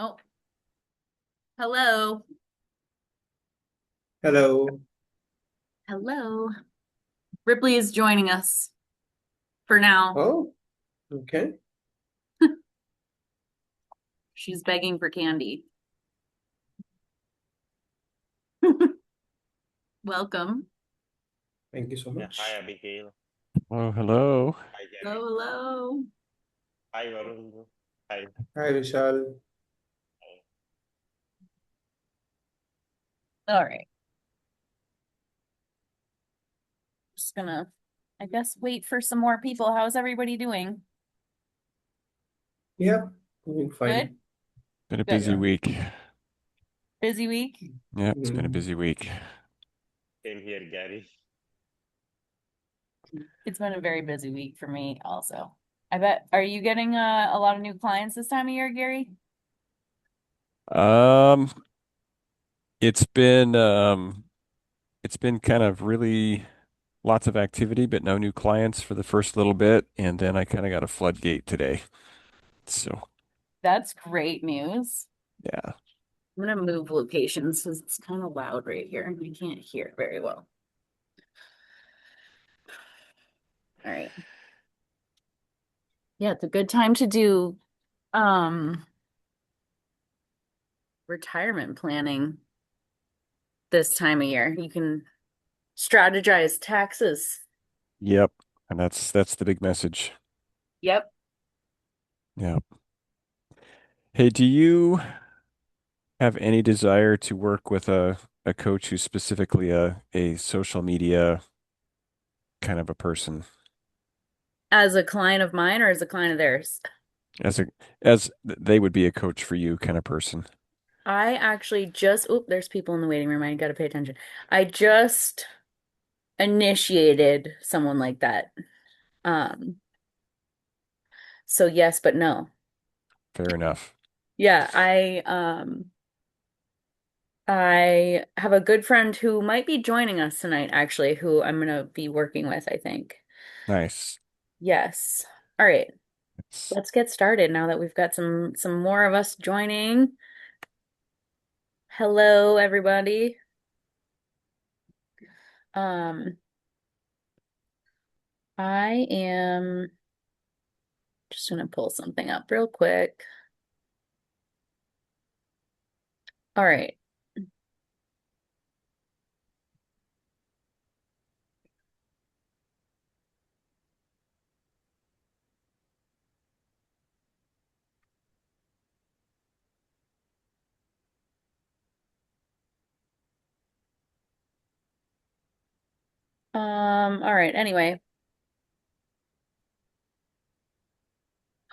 Oh, hello. Hello. Hello. Ripley is joining us for now. Oh, okay. She's begging for candy. Welcome. Thank you so Yeah, hi much. Abigail. Oh, hello. Hi Hello, Gary. hello. Hi Varun. Hi. Hi, Vishal. All right. Just gonna, I guess, wait for some more people. How's everybody doing? Yeah, doing Good? fine. Been a Good. busy Yeah. week. Busy week? Yeah, it's been a Mm, busy week. Same here, Gary. It's been a very busy week for me also. I bet, are you getting a lot of new clients this time of year, Gary? Um, it's been it's been kind of really lots of activity, but no new clients for the first little bit, and then I kind of got a floodgate today. So, That's great news. yeah. I'm gonna move locations because it's kind of loud right here and I can't hear very well. All right. Yeah, it's a good time to do um retirement planning this time of year. You can strategize taxes. Yep. And that's the big message. Yep. Yeah. Hey, do you have any desire to work with a coach who's specifically a social media kind of a person? As a client of mine or as a client of theirs? As a as they would be a coach for you kind of person. I actually just, oh, there's people in the waiting room. I gotta pay attention. I just initiated someone like that. Um, so yes, but no. Fair enough. Yeah, I have a good friend who might be joining us tonight, actually, who I'm gonna be working with, I think. Nice. Yes. All right. It's, Let's get started now that we've got some more of us joining. Hello, everybody. Um, I am just gonna pull something up real quick. All right. All right. Anyway,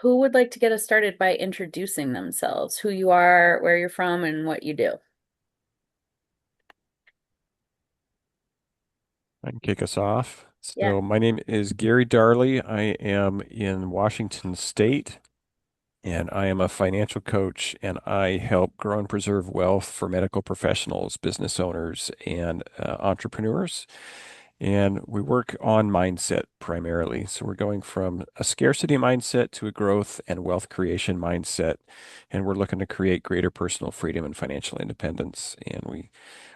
who would like to get us started by introducing themselves, who you are, where you're from, and what you do? I can kick us off. Yeah. So my name is Gary Darley. I am in Washington State, and I am a financial coach, and I help grow and preserve wealth for medical professionals, business owners, and entrepreneurs. And we work on mindset primarily. So we're going from a scarcity mindset to a growth and wealth creation mindset. And we're looking to create greater personal freedom and financial independence. And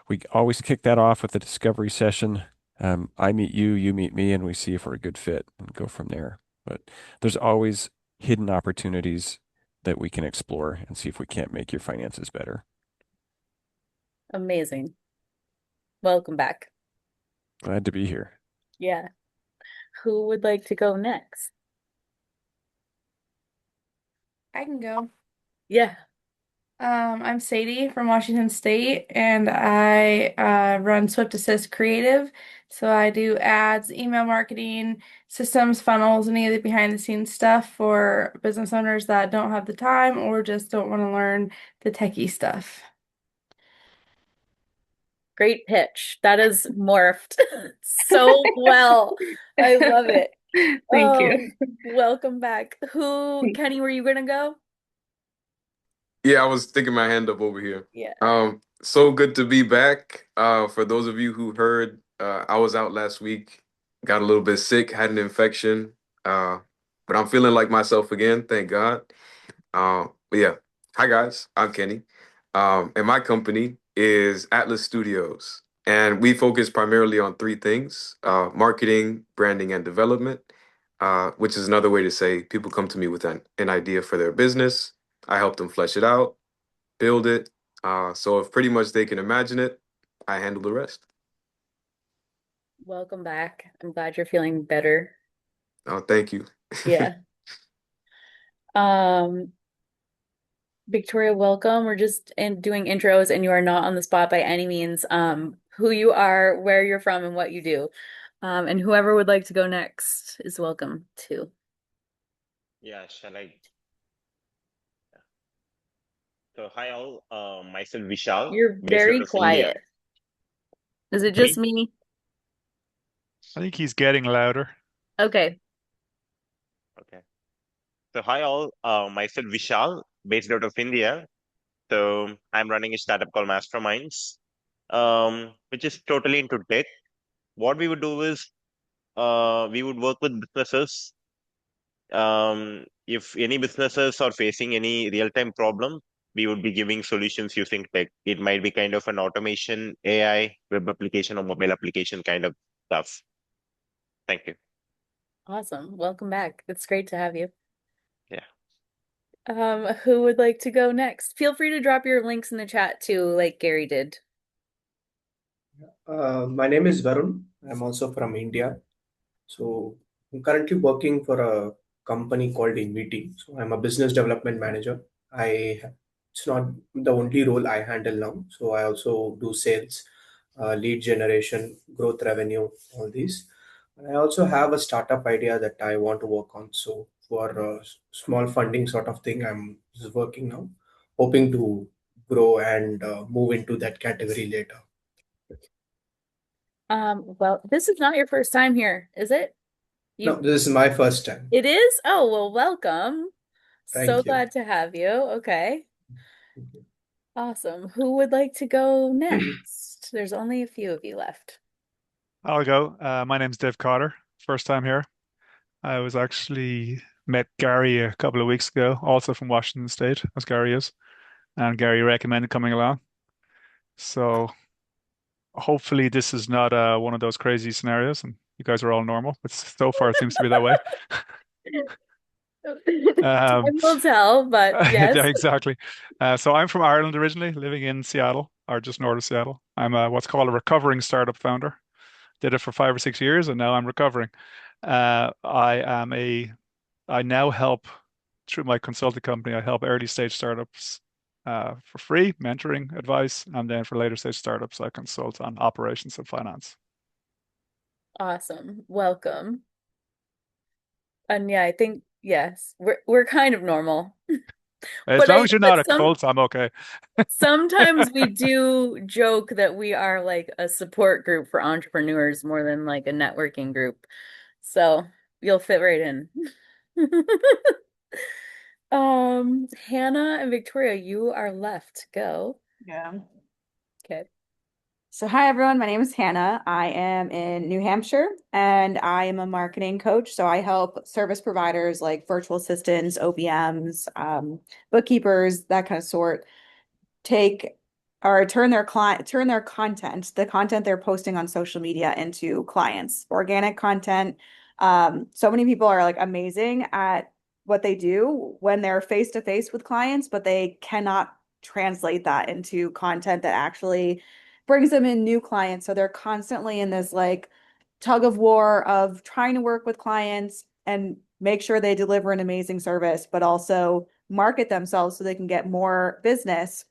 we always kick that off with a discovery session. I meet you, you meet me, and we see if we're a good fit and go from there. But there's always hidden opportunities that we can explore and see if we can't make your finances better. Amazing. Welcome back. Glad to be here. Yeah. Who would like to go next? I can go. Yeah. I'm Sadie from Washington State, and I run Swift Assist Creative. So I do ads, email marketing, systems, funnels, any of the behind the scenes stuff for business owners that don't have the time or just don't want to learn the techie stuff. Great pitch. That is morphed so well. I love it. Thank you. Welcome back. Kenny, were you gonna go? Yeah, I was sticking my hand up over here. Yeah. So good to be back. For those of you who heard, I was out last week, got a little bit sick, had an infection, but I'm feeling like myself again, thank God. But yeah, Hi guys, I'm Kenny. And my company is Atlas Studios. And we focus primarily on three things: marketing, branding, and development, which is another way to say people come to me with an idea for their business. I help them flesh it out, build it. So if pretty much they can imagine it, I handle the rest. Welcome back. I'm glad you're feeling better. Oh, thank you. Yeah. Um, Victoria, welcome. We're just doing intros and you are not on the spot by any means. Who you are, where you're from, and what you do. And whoever would like to go next is welcome too. Yeah, shall I? So, hi all. Myself Vishal, You're based out very of India. quiet. Is it just Me? me? I think he's getting louder. Okay. Okay. So, hi all. Myself Vishal, based out of India. So, I'm running a startup called Masterminds, which is totally into tech. What we would do is, we would work with businesses. If any businesses are facing any real-time problem, we would be giving solutions using tech. It might be kind of an automation, AI, web application, or mobile application kind of stuff. Thank you. Awesome. Welcome back. It's great to have you. Yeah. Who would like to go next? Feel free to drop your links in the chat too, like Gary did. My name is Varun. I'm also from India. So I'm currently working for a company called Inviti. So I'm a business development manager. It's not the only role I handle now. So I also do sales, lead generation, growth revenue, all these. And I also have a startup idea that I want to work on. So for a small funding sort of thing, I'm just working now, hoping to grow and move into that category later. Well, this is not your first time here, is it? No, You this is my first time. It is? Oh, well, welcome. So Thank you. glad to have you. Okay. Awesome. Who would like to go next? There's only a few of you left. I'll go. My name's Dave Cotter. First time here. I was actually met Gary a couple of weeks ago, also from Washington State, as Gary is, and Gary recommended coming along. So hopefully this is not one of those crazy scenarios, and you guys are all normal. But so far it seems to be that way. Um, Time will tell, but yes. yeah, exactly. So I'm from Ireland originally, living in Seattle, or just north of Seattle. I'm what's called a recovering startup founder. Did it for 5 or 6 years, and now I'm recovering. I now help through my consulting company. I help early stage startups for free, mentoring, advice, and then for later stage startups, I consult on operations and finance. Awesome. Welcome. And yeah, I think yes, we're kind of normal. As But long as you're but not a cult, I'm okay. sometimes we do joke that we are like a support group for entrepreneurs more than like a networking group. So you'll fit right in. Hannah and Victoria, you are left. Go. Yeah. Okay. So, hi everyone. My name is Hannah. I am in New Hampshire and I am a marketing coach. So, I help service providers like virtual assistants, OBMs, bookkeepers, that kind of sort, take or turn their content, the content they're posting on social media into clients, organic content. So many people are like amazing at what they do when they're face to face with clients, but they cannot translate that into content that actually brings them in new clients. So they're constantly in this like tug of war of trying to work with clients and make sure they deliver an amazing service, but also market themselves so they can get more business,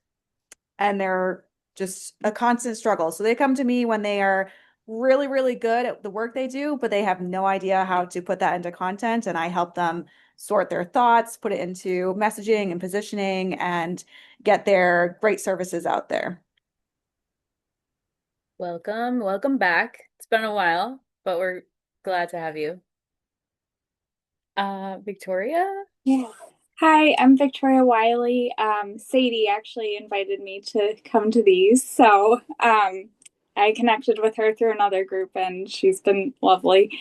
and they're just a constant struggle. So they come to me when they are really, really good at the work they do, but they have no idea how to put that into content. And I help them sort their thoughts, put it into messaging and positioning, and get their great services out there. Welcome. Welcome back. It's been a while, but we're glad to have you. Victoria? Yeah. Hi, I'm Victoria Wiley. Sadie actually invited me to come to these, so I connected with her through another group, and she's been lovely.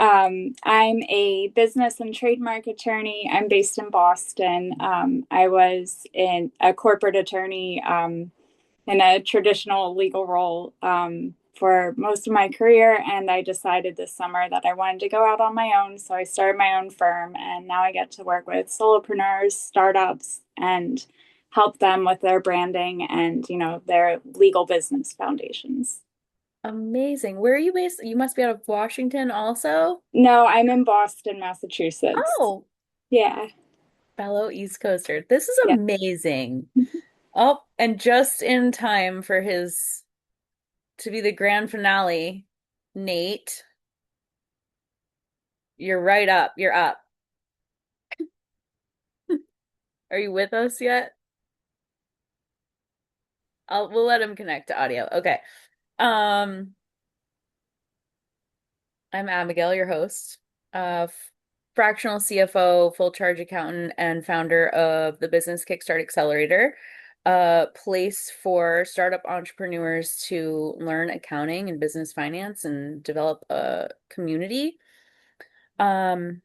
I'm a business and trademark attorney. I'm based in Boston. I was in a corporate attorney in a traditional legal role for most of my career, and I decided this summer that I wanted to go out on my own. So I started my own firm, and now I get to work with solopreneurs, startups, and help them with their branding and, their legal business foundations. Amazing. Where are you based? You must be out of Washington also? No, I'm in Boston, Massachusetts. Oh, Yeah. fellow East Coaster. This is Yeah. amazing. Oh, and just in time for his to be the grand finale, Nate, you're right up. You're up. Are you with us yet? We'll let him connect to audio. Okay. Um, I'm Abigail, your host, fractional CFO, full charge accountant, and founder of the Business Kickstart Accelerator, a place for startup entrepreneurs to learn accounting and business finance and develop a community. Um,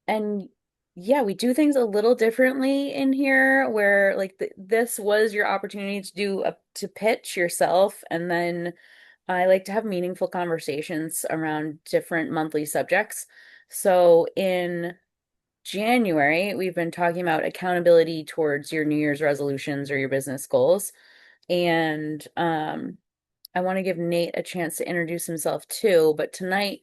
and yeah, we do things a little differently in here where like this was your opportunity to to pitch yourself, and then I like to have meaningful conversations around different monthly subjects. So in January, we've been talking about accountability towards your New Year's resolutions or your business goals. And I want to give Nate a chance to introduce himself too, but tonight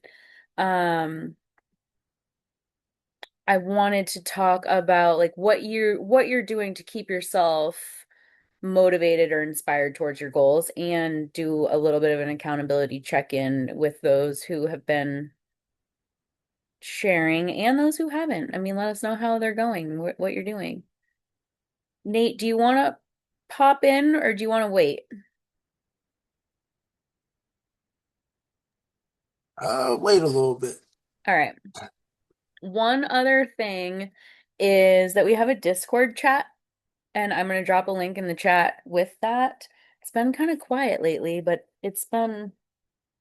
I wanted to talk about like what you're doing to keep yourself motivated or inspired towards your goals and do a little bit of an accountability check-in with those who have been sharing and those who haven't. I mean, let us know how they're going, what you're doing. Nate, do you want to pop in or do you want to wait? Wait a little bit. All right. One other thing is that we have a Discord chat, and I'm going to drop a link in the chat with that. It's been kind of quiet lately, but it's been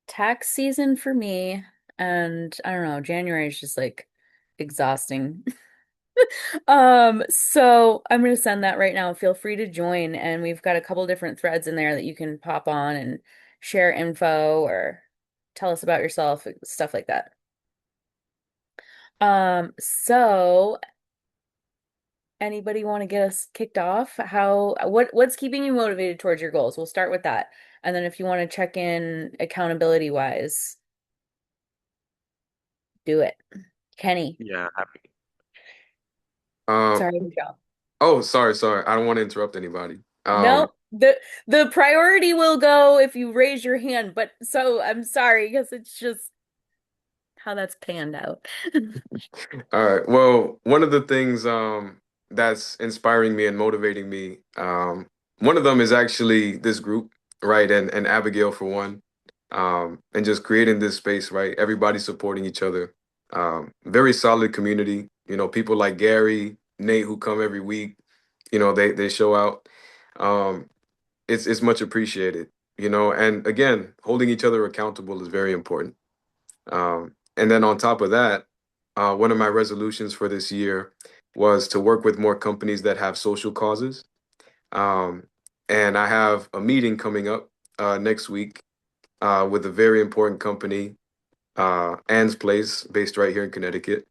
tax season for me, and I don't know, January is just like exhausting. So I'm gonna send that right now. Feel free to join, and we've got a couple different threads in there that you can pop on and share info or tell us about yourself, stuff like that. So anybody want to get us kicked off? What's keeping you motivated towards your goals? We'll start with that. And then if you want to check in accountability wise, do it. Kenny. Yeah, happy. Um, Sorry, Michelle. oh, sorry. I don't want to interrupt anybody. No, the priority will go if you raise your hand, but so I'm sorry because it's just how that's panned out. All right. Well, one of the things that's inspiring me and motivating me, one of them is actually this group, right? And Abigail for one, and just creating this space, right? Everybody supporting each other. Very solid community. People like Gary, Nate, who come every week. They show out. Um, it's much appreciated. And again, holding each other accountable is very important. And then on top of that, one of my resolutions for this year was to work with more companies that have social causes. Um, and I have a meeting coming up next week with a very important company, Ann's Place, based right here in Connecticut.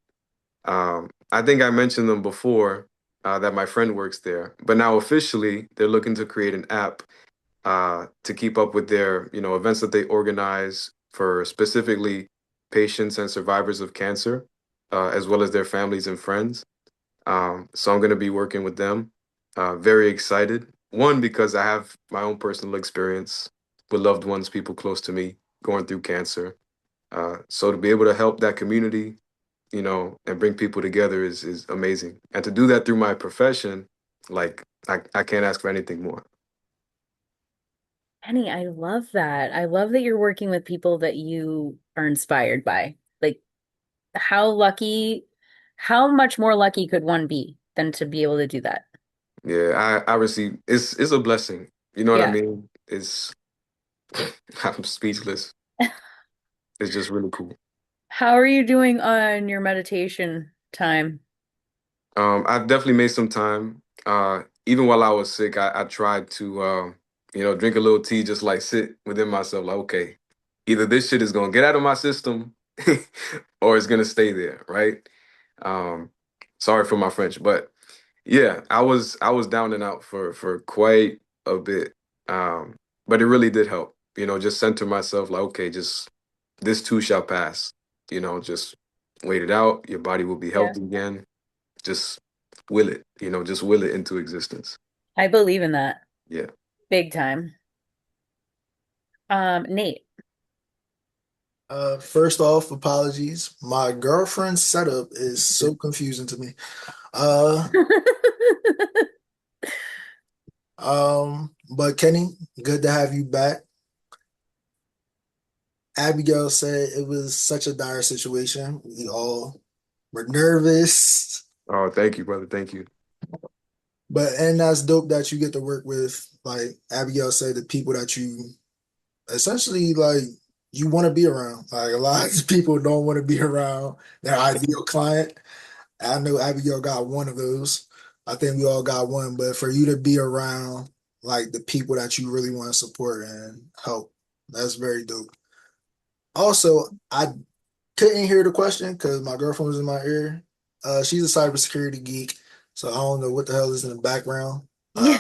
I think I mentioned them before that my friend works there, but now officially they're looking to create an app to keep up with their, events that they organize for specifically patients and survivors of cancer, as well as their families and friends. So I'm going to be working with them. Very excited. One, because I have my own personal experience with loved ones, people close to me going through cancer. So to be able to help that community, and bring people together is amazing. And to do that through my profession, like I can't ask for anything more. Kenny, I love that. I love that you're working with people that you are inspired by. Like, how much more lucky could one be than to be able to do that? Yeah, I receive it's a blessing. You know what I Yeah. mean? It's I'm speechless. It's just really cool. How are you doing on your meditation time? I've definitely made some time. Even while I was sick, I tried to, drink a little tea, just like sit within myself, like, okay, either this shit is gonna get out of my system, or it's gonna stay there, right? Um, Sorry for my French, but yeah, I was down and out for quite a bit. Um, but it really did help, just center myself, like, okay, just this too shall pass. Just wait it out. Your body will be Yeah. healthy again. Just will it, just will it into existence. I believe in that Yeah. big time. Nate. First off, apologies. My girlfriend's setup is so confusing to me. Uh, but Kenny, good to have you back. Abigail said it was such a dire situation. We all were nervous, Oh, thank you, brother. Thank you. and that's dope that you get to work with, like Abigail said, the people that you essentially like you want to be around. Like a lot of people don't want to be around their ideal client. I know Abigail got one of those. I think we all got one, but for you to be around like the people that you really want to support and help, that's very dope. Also, I couldn't hear the question because my girlfriend was in my ear. She's a cybersecurity geek, so I don't know what the hell is in the background. Yeah.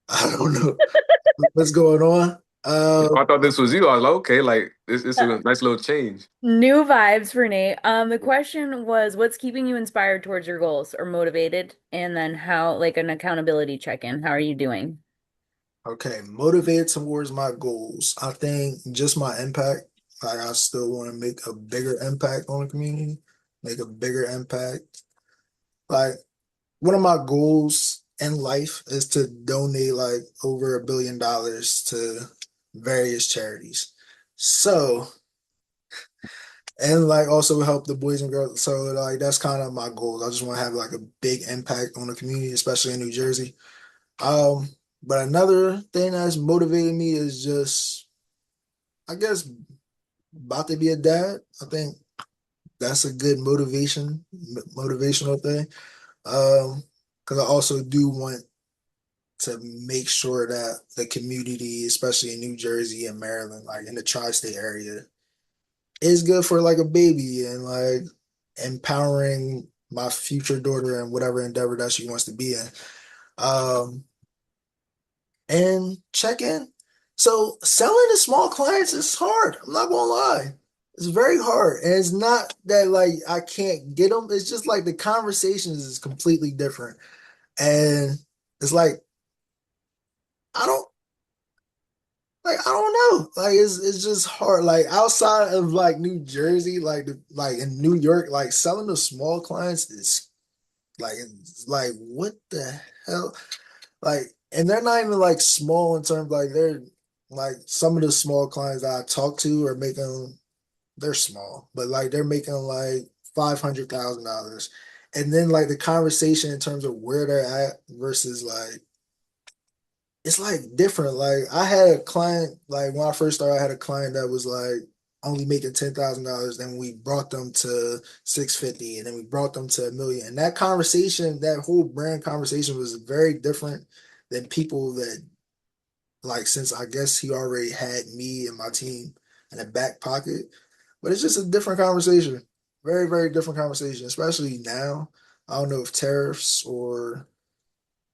I don't know what's going on. I thought this was you. I was like, okay, like this is a nice little change. New vibes for Nate. The question was, what's keeping you inspired towards your goals or motivated? And then how, like an accountability check-in. How are you doing? Okay, motivated towards my goals. I think just my impact. Like I still want to make a bigger impact on the community, make a bigger impact. Like one of my goals in life is to donate like over $1 billion to various charities. So, and like also help the boys and girls. So like that's kind of my goal. I just want to have like a big impact on the community, especially in New Jersey. Um, but another thing that's motivated me is just, I guess, about to be a dad. I think that's a good motivational thing. Because I also do want to make sure that the community, especially in New Jersey and Maryland, like in the tri-state area, is good for like a baby and like empowering my future daughter in whatever endeavor that she wants to be in. Um, and check in. So selling to small clients is hard. I'm not gonna lie. It's very hard. And it's not that like I can't get them. It's just like the conversations is completely different. And it's like I don't I don't know. Like it's just hard. Like outside of like New Jersey, like in New York, like selling to small clients is it's like what the hell? Like, and they're not even like small in terms like they're like some of the small clients that I talk to are making they're small, but like they're making like $500,000. And then like the conversation in terms of where they're at versus like it's like different. Like I had a client, like when I first started, I had a client that was like only making $10,000. Then we brought them to 650, and then we brought them to 1 million. And that conversation, that whole brand conversation was very different than people that like since I guess he already had me and my team in the back pocket. But it's just a different conversation. Very, very different conversation, especially now. I don't know if tariffs or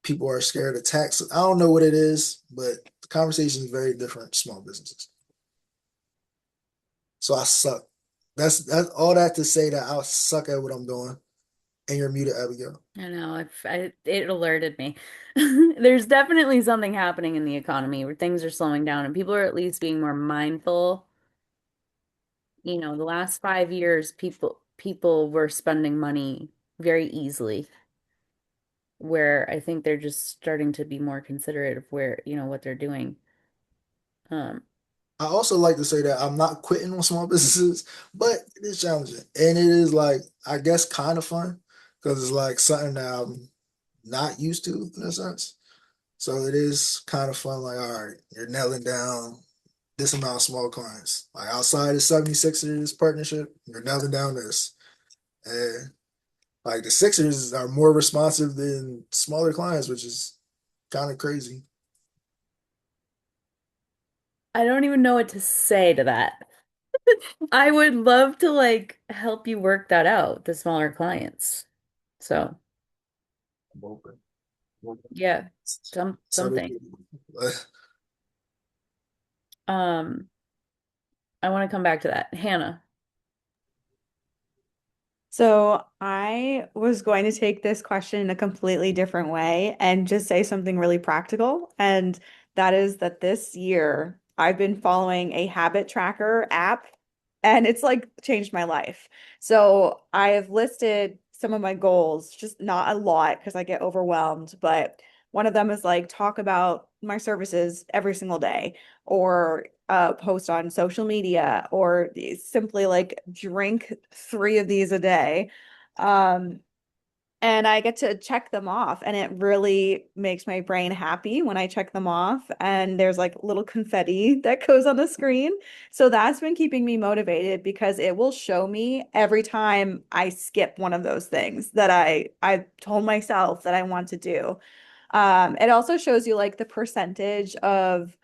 people are scared of tax. I don't know what it is, but the conversation is very different. Small businesses. So I suck. That's all that to say that I suck at what I'm doing. And you're muted, Abigail. I know, it alerted me. There's definitely something happening in the economy where things are slowing down and people are at least being more mindful. The last 5 years, people were spending money very easily, where I think they're just starting to be more considerate of where, what they're doing. Um, I also like to say that I'm not quitting on small businesses, but it is challenging. And it is like, I guess, kind of fun because it's like something that I'm not used to in a sense. So it is kind of fun. Like, all right, you're nailing down. this amount of small clients. Like outside the 76ers partnership, you're never down this. And like the Sixers are more responsive than smaller clients, which is kind of crazy. I don't even know what to say to that. I would love to like help you work that out, the smaller clients. So, I'm open. yeah, So they something. Um, I want to come back to that. Hannah. So I was going to take this question in a completely different way and just say something really practical. And that is that this year I've been following a habit tracker app and it's like changed my life. So I have listed some of my goals, just not a lot because I get overwhelmed, but one of them is like talk about my services every single day or post on social media or simply like drink 3 of these a day. Um, and I get to check them off, and it really makes my brain happy when I check them off. And there's like little confetti that goes on the screen. So that's been keeping me motivated because it will show me every time I skip one of those things that I told myself that I want to do. It also shows you like the percentage of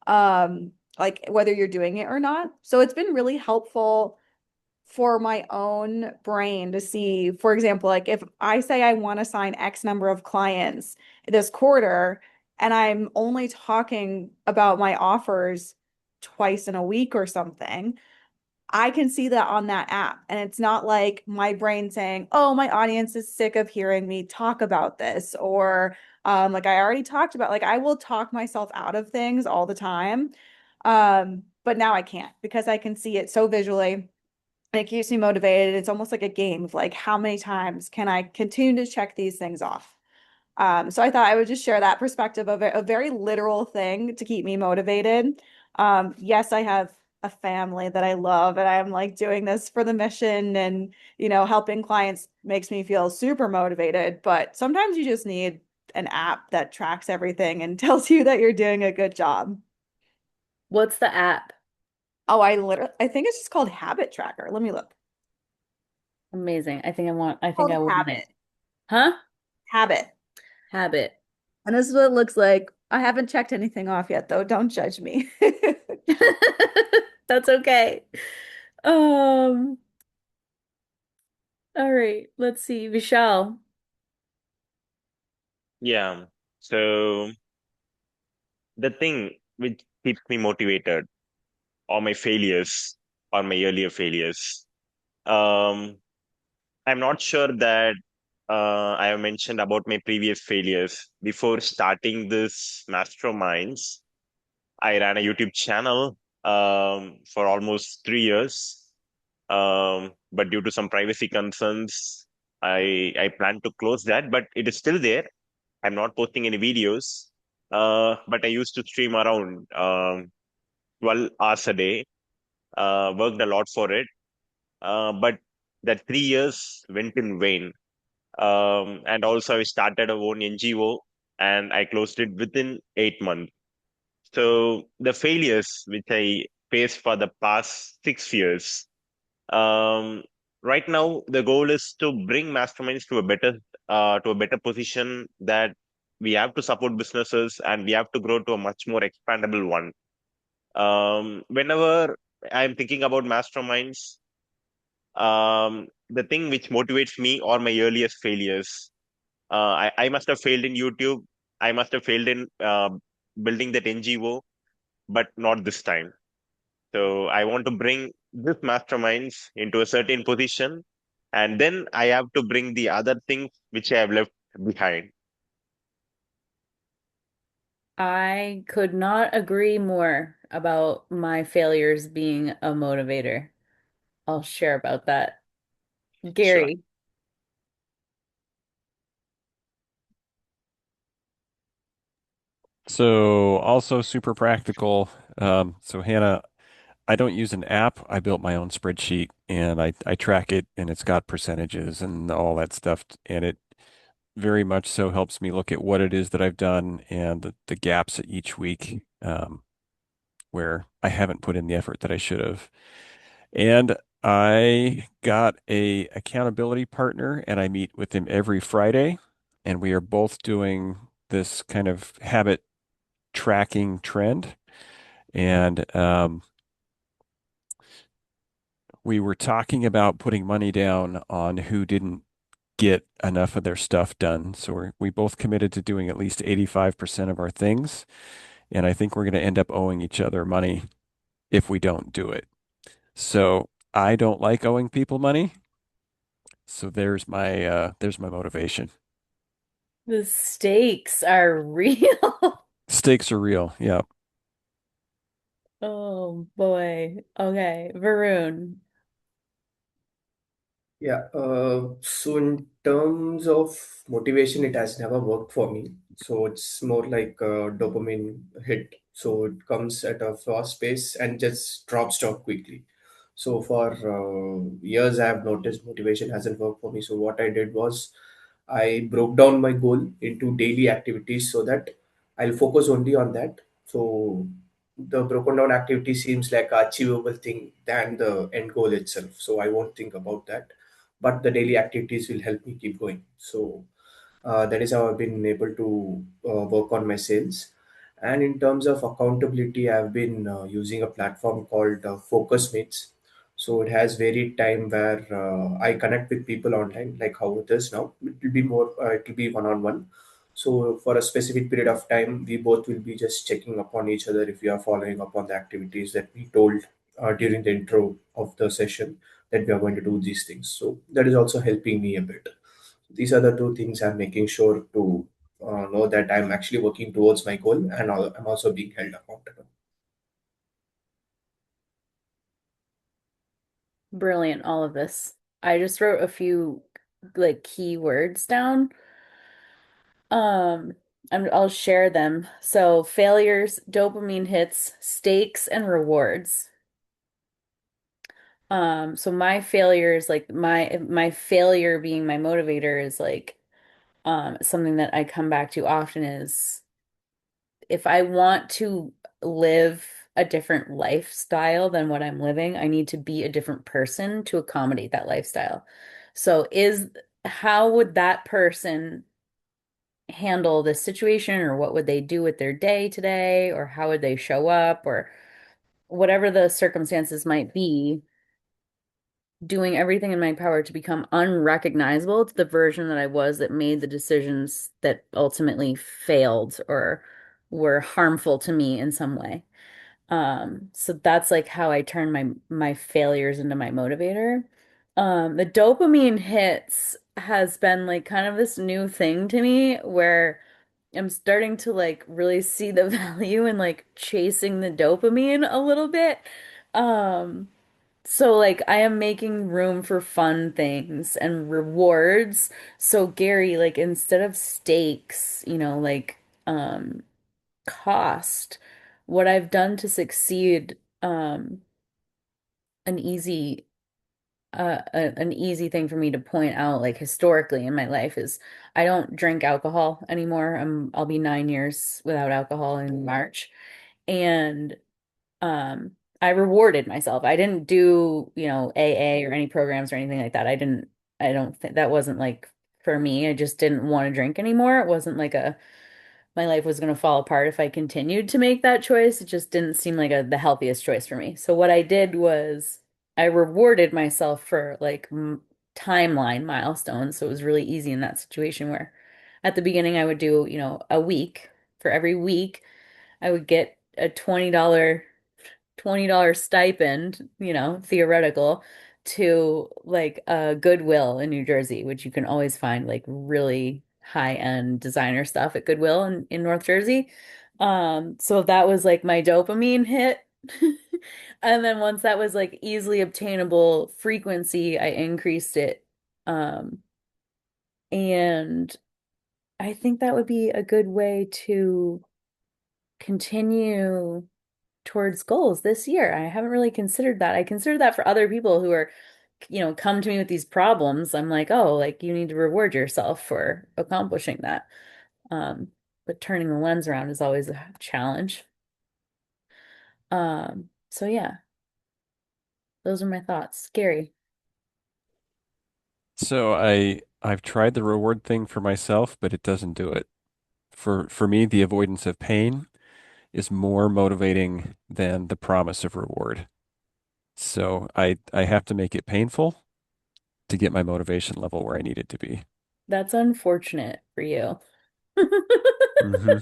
like whether you're doing it or not. So it's been really helpful for my own brain to see, for example, like if I say I want to sign X number of clients this quarter and I'm only talking about my offers twice in a week or something, I can see that on that app. And it's not like my brain saying, oh, my audience is sick of hearing me talk about this. Or like I already talked about, like I will talk myself out of things all the time. But now I can't because I can see it so visually. And it keeps me motivated. It's almost like a game of like how many times can I continue to check these things off? So I thought I would just share that perspective of a very literal thing to keep me motivated. Yes, I have a family that I love, and I'm like doing this for the mission, and helping clients makes me feel super motivated. But sometimes you just need an app that tracks everything and tells you that you're doing a good job. What's the app? Oh, I think it's just called Habit Tracker. Let me look. Amazing. I think Called I want Habit. it. Huh? Habit. Habit. And this is what it looks like. I haven't checked anything off yet, though. Don't judge me. That's okay. Um, all right, let's see. Vishal. Yeah. So the thing which keeps me motivated are my failures or my earlier failures. Um, I'm not sure that I have mentioned about my previous failures. Before starting this Masterminds, I ran a YouTube channel for almost 3 years. But due to some privacy concerns, I plan to close that, but it is still there. I'm not posting any videos. But I used to stream around 12 hours a day, worked a lot for it. But that 3 years went in vain. And also, I started a own NGO and I closed it within 8 months. So the failures which I faced for the past 6 years, um, right now the goal is to bring masterminds to a better position that we have to support businesses and we have to grow to a much more expandable one. Whenever I'm thinking about masterminds, the thing which motivates me are my earliest failures. I must have failed in YouTube. I must have failed in building that NGO, but not this time. So I want to bring this masterminds into a certain position, and then I have to bring the other things which I have left behind. I could not agree more about my failures being a motivator. I'll share about that. Sure. Gary. So also super practical. So Hannah, I don't use an app. I built my own spreadsheet and I track it and it's got percentages and all that stuff. And it very much so helps me look at what it is that I've done and the gaps each week. where I haven't put in the effort that I should have. And I got a accountability partner and I meet with him every Friday. And we are both doing this kind of habit tracking trend. And we were talking about putting money down on who didn't get enough of their stuff done. So we both committed to doing at least 85% of our things. And I think we're going to end up owing each other money if we don't do it. So I don't like owing people money. So there's my motivation. The stakes are real. Stakes are real. Yeah. Oh boy. Okay, Varun. Yeah, so in terms of motivation, it has never worked for me. So it's more like a dopamine hit. So it comes at a fast pace and just drops off quickly. So for years, I have noticed motivation hasn't worked for me. So what I did was I broke down my goal into daily activities so that I'll focus only on that. So the broken down activity seems like a achievable thing than the end goal itself. So I won't think about that, but the daily activities will help me keep going. So that is how I've been able to work on my sales. And in terms of accountability, I've been using a platform called Focus Mates. So it has varied time where I connect with people online, like how it is now. It will be more, it will be one on one. So for a specific period of time, we both will be just checking upon each other if we are following up on the activities that we told during the intro of the session that we are going to do these things. So that is also helping me a bit. These are the two things I'm making sure to know that I'm actually working towards my goal and I'm also being held accountable. Brilliant, all of this. I just wrote a few like key words down. Um, I'll share them. So failures, dopamine hits, stakes, and rewards. So my failures, like my failure being my motivator is like something that I come back to often is if I want to live a different lifestyle than what I'm living, I need to be a different person to accommodate that lifestyle. So is how would that person handle this situation, or what would they do with their day today, or how would they show up, or whatever the circumstances might be, doing everything in my power to become unrecognizable to the version that I was that made the decisions that ultimately failed or were harmful to me in some way. So that's like how I turn my failures into my motivator. The dopamine hits has been like kind of this new thing to me where I'm starting to like really see the value in like chasing the dopamine a little bit. Um, so like I am making room for fun things and rewards. So Gary, like instead of stakes, like cost, what I've done to succeed, an easy an easy thing for me to point out like historically in my life is I don't drink alcohol anymore. I'll be 9 years without alcohol in March. And um I rewarded myself. I didn't do, AA or any programs or anything like that. I don't think that wasn't like for me. I just didn't want to drink anymore. It wasn't like my life was going to fall apart if I continued to make that choice. It just didn't seem like the healthiest choice for me. So what I did was I rewarded myself for like m timeline milestones. So it was really easy in that situation where at the beginning I would do, a week. For every week, I would get a $20 stipend, theoretical, to like a Goodwill in New Jersey, which you can always find like really high-end designer stuff at Goodwill in North Jersey. So that was like my dopamine hit. And then once that was like easily obtainable frequency, I increased it. Um, and I think that would be a good way to continue towards goals this year. I haven't really considered that. I consider that for other people who are, come to me with these problems. I'm like, oh, like you need to reward yourself for accomplishing that. Um, but turning the lens around is always a challenge. So yeah, those are my thoughts. Scary. So I've tried the reward thing for myself, but it doesn't do it. For me, the avoidance of pain is more motivating than the promise of reward. So I have to make it painful to get my motivation level where I need it to be. That's unfortunate for you. Hmm.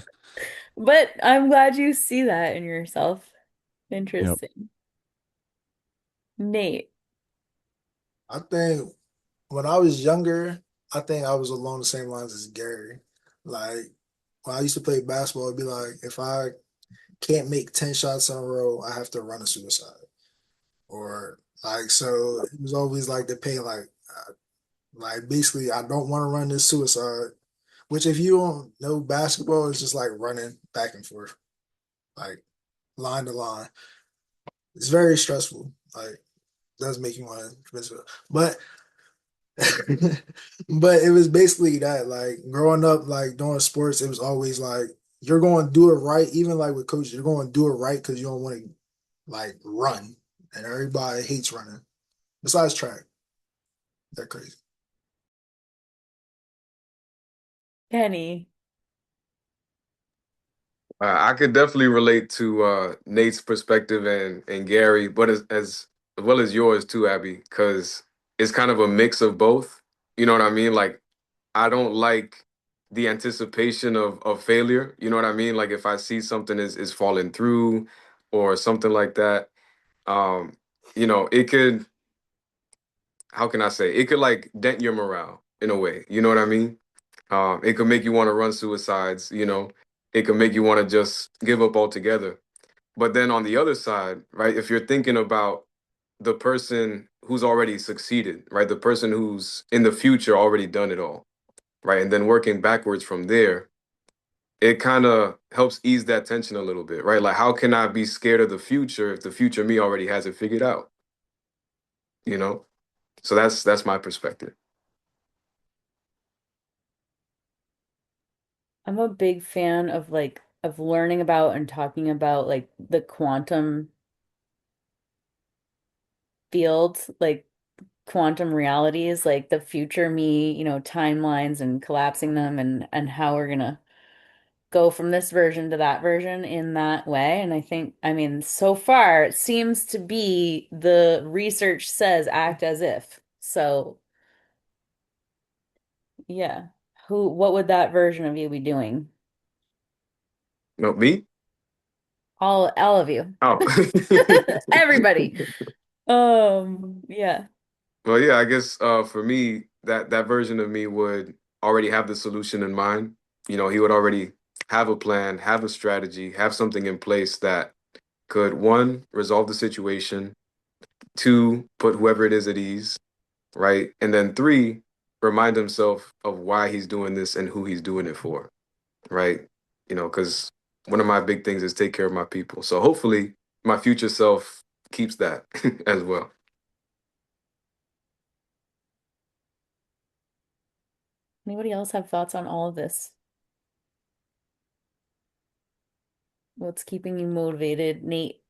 But I'm glad you see that in yourself. Yep. Interesting. Nate. I think when I was younger, I think I was along the same lines as Gary. Like when I used to play basketball, it'd be like if I can't make 10 shots in a row, I have to run a suicide. Or like so it was always like the pain like basically I don't want to run this suicide. Which if you don't know basketball, it's just like running back and forth, like line to line. It's very stressful. Like does make you want to commit suicide. But but it was basically that, like growing up, like doing sports, it was always like you're going to do it right, even like with coaches, you're going to do it right because you don't want to like run, and everybody hates running. Besides track, they're crazy. Kenny. I could definitely relate to Nate's perspective and Gary, but as well as yours too, Abby, because it's kind of a mix of both. You know what I mean? Like I don't like the anticipation of failure. You know what I mean? Like if I see something is falling through or something like that, um, it could, how can I say, it could like dent your morale in a way. You know what I mean? It could make you want to run suicides. It could make you want to just give up altogether. But then on the other side, right, if you're thinking about the person who's already succeeded, right, the person who's in the future already done it all, right, and then working backwards from there, it kind of helps ease that tension a little bit, right? Like, how can I be scared of the future if the future me already has it figured out, you know? So that's my perspective. I'm a big fan of of learning about and talking about like the quantum fields, like quantum realities, like the future me, timelines and collapsing them and how we're gonna go from this version to that version in that way. And I think, I mean, so far it seems to be the research says act as if. So, yeah. What would that version of you be doing? No, me? All of you. Oh. Everybody. Yeah. Well, yeah, I guess for me, that version of me would already have the solution in mind. He would already have a plan, have a strategy, have something in place that could, one, resolve the situation, two, put whoever it is at ease, right? And then three, remind himself of why he's doing this and who he's doing it for, right? Because one of my big things is take care of my people. So hopefully my future self keeps that as well. Anybody else have thoughts on all of this? What's keeping you motivated, Nate?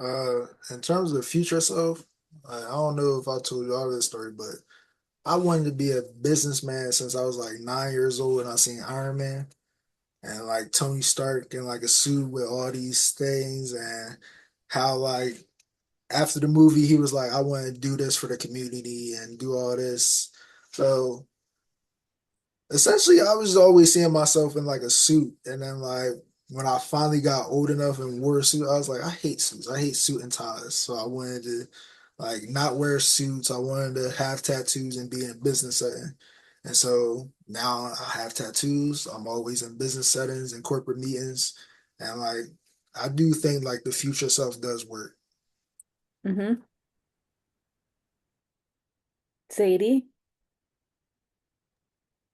In terms of the future self, I don't know if I told you all this story, but I wanted to be a businessman since I was like 9 years old and I seen Iron Man and like Tony Stark in like a suit with all these things and how like after the movie he was like, I want to do this for the community and do all this. So essentially, I was always seeing myself in like a suit, and then like when I finally got old enough and wore a suit, I was like, I hate suits. I hate suit and ties. So I wanted to like not wear suits. I wanted to have tattoos and be in a business setting. And so now I have tattoos. I'm always in business settings and corporate meetings, and like I do think like the future self does work. Mm-hmm. Sadie?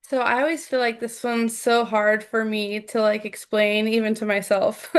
So I always feel like this one's so hard for me to like explain even to myself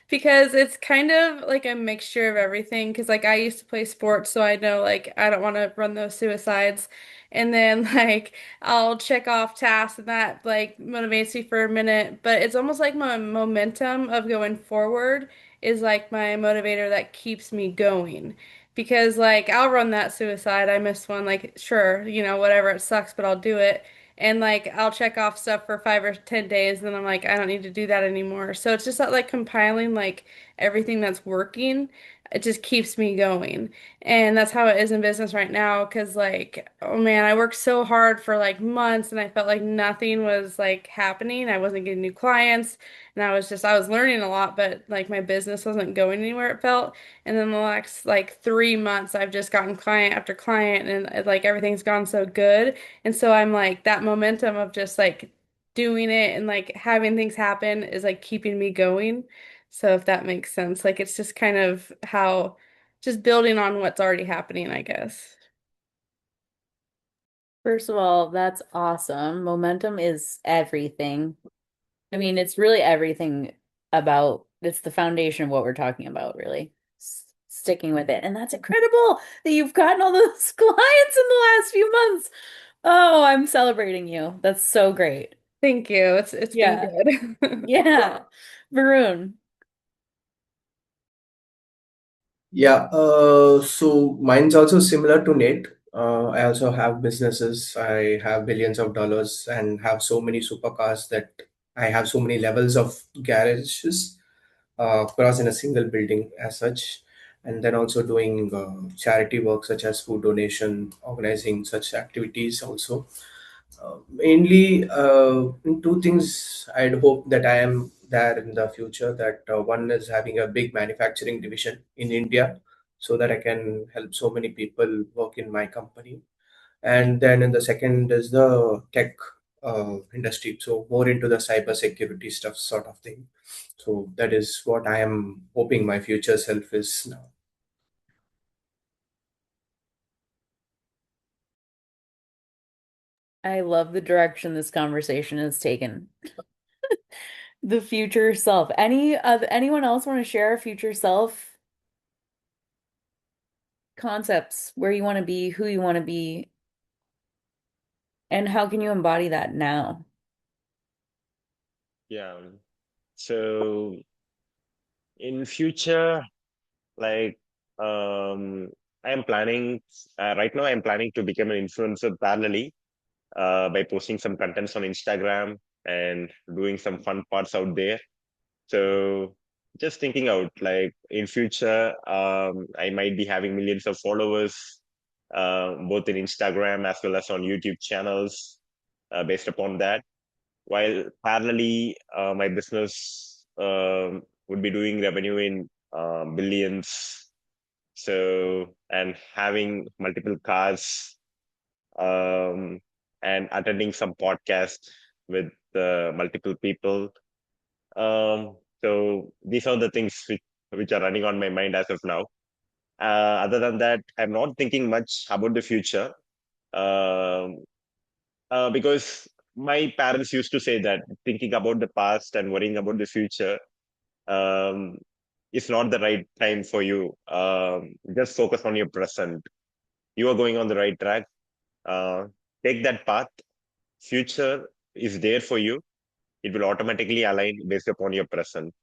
because it's kind of like a mixture of everything because like I used to play sports so I know like I don't want to run those suicides and then like I'll check off tasks and that like motivates me for a minute but it's almost like my momentum of going forward is like my motivator that keeps me going. Because like I'll run that suicide. I missed one, like sure, whatever, it sucks, but I'll do it. And like I'll check off stuff for 5 or 10 days, and then I'm like, I don't need to do that anymore. So it's just that like compiling like everything that's working, it just keeps me going. And that's how it is in business right now. Cause like, oh man, I worked so hard for like months and I felt like nothing was like happening. I wasn't getting new clients and I was learning a lot, but like my business wasn't going anywhere it felt. And then the last like 3 months, I've just gotten client after client and like everything's gone so good. And so I'm like that momentum of just like doing it and like having things happen is like keeping me going. So if that makes sense, like it's just kind of how just building on what's already happening, I guess. First of all, that's awesome. Momentum is everything. I mean, it's really everything about it's the foundation of what we're talking about, really. Sticking with it. And that's incredible that you've gotten all those clients in the last few months. Oh, I'm celebrating you. That's so great. Thank you. It's been Yeah. good. Yeah. Varun. Yeah, so mine's also similar to Nate. I also have businesses. I have billions of dollars and have so many supercars that I have so many levels of garages across in a single building as such. And then also doing charity work such as food donation, organizing such activities also. Mainly, in two things I'd hope that I am there in the future. That one is having a big manufacturing division in India, so that I can help so many people work in my company. And then in the second is the tech industry, so more into the cyber security stuff, sort of thing. So that is what I am hoping my future self is now. I love the direction this conversation has taken. The future self. Anyone else want to share a future self concepts, where you want to be, who you want to be, and how can you embody that now? Yeah. So in future, like um, I am planning right now. I am planning to become an influencer parallelly by posting some contents on Instagram and doing some fun parts out there. So just thinking out, like in future, I might be having millions of followers, both in Instagram as well as on YouTube channels, based upon that. While parallelly, my business would be doing revenue in billions. So, and having multiple cars, um, and attending some podcasts with multiple people. So these are the things which are running on my mind as of now. Other than that, I'm not thinking much about the future, um, because my parents used to say that thinking about the past and worrying about the future, um, is not the right time for you. Just focus on your present. You are going on the right track. Uh, Take that path. Future is there for you. It will automatically align based upon your present.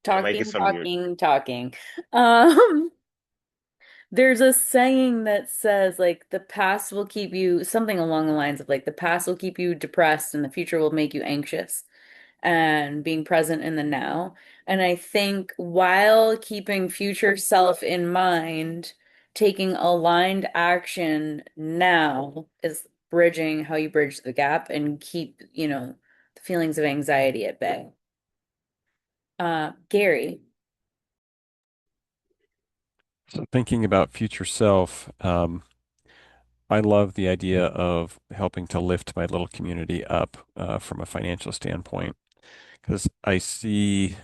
Your mic Talking, is on mute. talking, talking. Um, there's a saying that says like the past will keep you something along the lines of like the past will keep you depressed and the future will make you anxious and being present in the now. And I think while keeping future self in mind, taking aligned action now is bridging how you bridge the gap and keep, the feelings of anxiety at bay. Gary. So thinking about future self, I love the idea of helping to lift my little community up from a financial standpoint because I see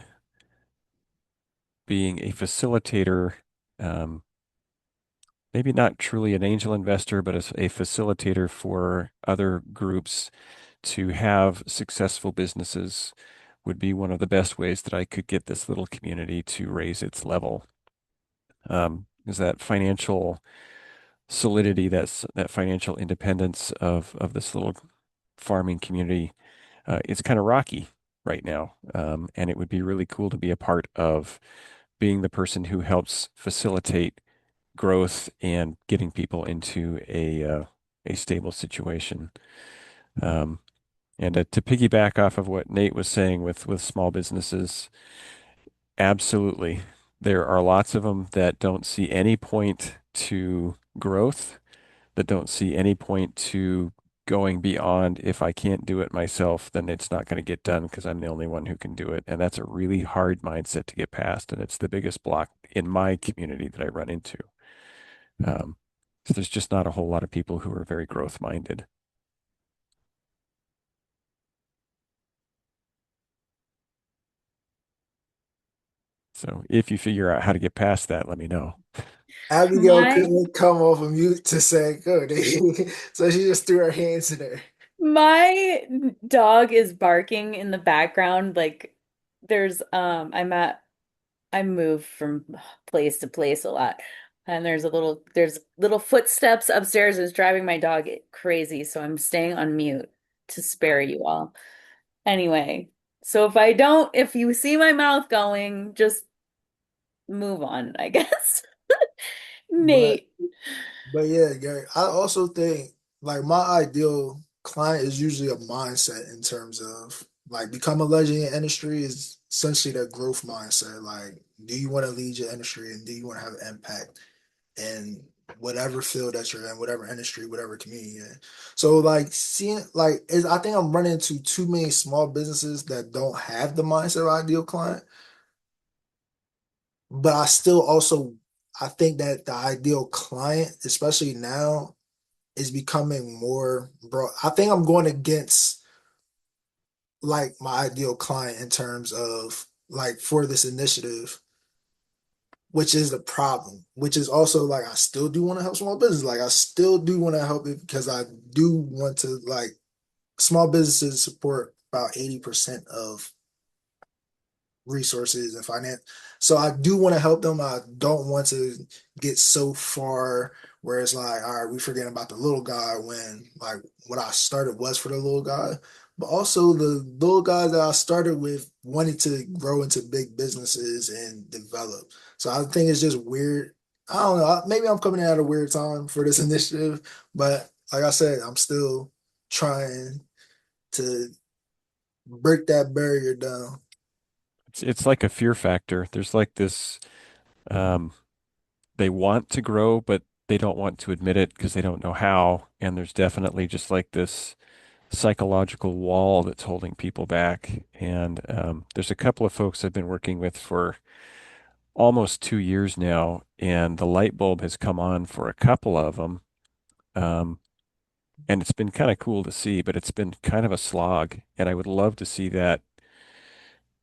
being a facilitator, um, maybe not truly an angel investor, but as a facilitator for other groups to have successful businesses would be one of the best ways that I could get this little community to raise its level. Is that financial solidity, that financial independence of this little farming community it's kind of rocky right now. And it would be really cool to be a part of being the person who helps facilitate growth and getting people into a stable situation. Um, and to piggyback off of what Nate was saying with small businesses, absolutely. There are lots of them that don't see any point to growth, that don't see any point to going beyond if I can't do it myself, then it's not going to get done because I'm the only one who can do it. And that's a really hard mindset to get past. And it's the biggest block in my community that I run into. So there's just not a whole lot of people who are very growth minded. So if you figure out how to get past that, let me know. Abigail My couldn't come off of mute to say good. So she just threw her hands in there. my dog is barking in the background. Like there's I move from place to place a lot. And there's little footsteps upstairs. It's driving my dog crazy, so I'm staying on mute to spare you all. Anyway, so if you see my mouth going, just move on, I guess. But Nate. but yeah, Gary, I also think like my ideal client is usually a mindset in terms of like become a legend in industry is essentially that growth mindset. Like, do you want to lead your industry and do you want to have an impact in whatever field that you're in, whatever industry, whatever community you're in? So like seeing like is I think I'm running into too many small businesses that don't have the mindset of ideal client, but I still also I think that the ideal client, especially now, is becoming more broad. I think I'm going against like my ideal client in terms of like for this initiative, which is the problem, which is also like I still do want to help small business. Like I still do want to help it because I do want to like small businesses support about 80% of resources and finance. So I do want to help them. I don't want to get so far where it's like, all right, we forget about the little guy when like what I started was for the little guy. But also the little guys that I started with wanted to grow into big businesses and develop. So I think it's just weird. I don't know. Maybe I'm coming in at a weird time for this initiative, but like I said, I'm still trying to break that barrier down. It's like a fear factor. There's like this, um, they want to grow, but they don't want to admit it because they don't know how. And there's definitely just like this psychological wall that's holding people back. And there's a couple of folks I've been working with for almost 2 years now, and the light bulb has come on for a couple of them. Um, and it's been kind of cool to see, but it's been kind of a slog. And I would love to see that